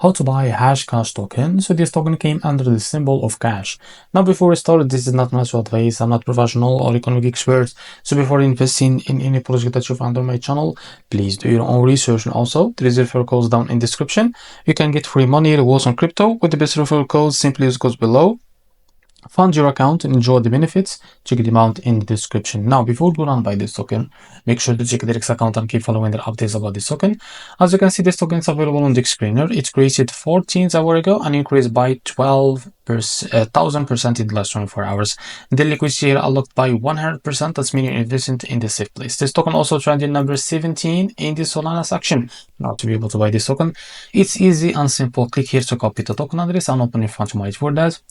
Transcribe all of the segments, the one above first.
how to buy HashCas token. So this token came under the symbol of cash. Now before we start, this is not financial advice. I'm not professional or economic expert. So before investing in any project that you find on my channel, please do your own research. And also there is referral codes down in description. You can get free money rewards on crypto with the best referral codes. Simply use codes below. Fund your account and enjoy the benefits. Check the amount in the description. Now, before we go on buy this token, make sure to check the REFERRAL account and keep following the updates about this token. As you can see, this token is available on the screener. It's created 14 hours ago and increased by 12,000% in the last 24 hours. The liquidity here unlocked by 100%. That's meaning investing in the safe place. This token also trending number 17 in the Solana section. Now, to be able to buy this token, it's easy and simple. Click here to copy the token address and open your fund wallet for that.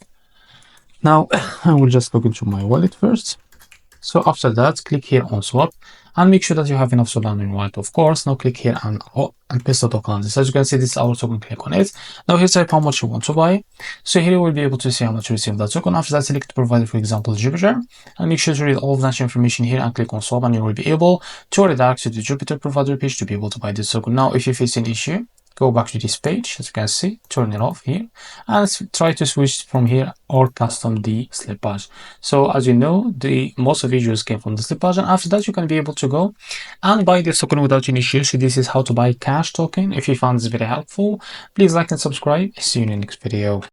Now, I will just log into my wallet first. So after that, click here on swap and make sure that you have enough Solana in your wallet, of course. Now click here and paste the token on this. As you can see, this is our token. Click on it. Now here type how much you want to buy. So here you will be able to see how much you receive that token. After that, select the provider, for example, Jupiter, and make sure to read all of that information here and click on swap, and you will be able to redirect to the Jupiter provider page to be able to buy this token. Now, if you face an issue, go back to this page. As you can see, turn it off here and try to switch from here or custom the slip page. So as you know, the most of videos came from the slip page, and after that you can be able to go and buy this token without any issue. So this is how to buy cash token. If you found this very helpful, please like and subscribe. See you in the next video.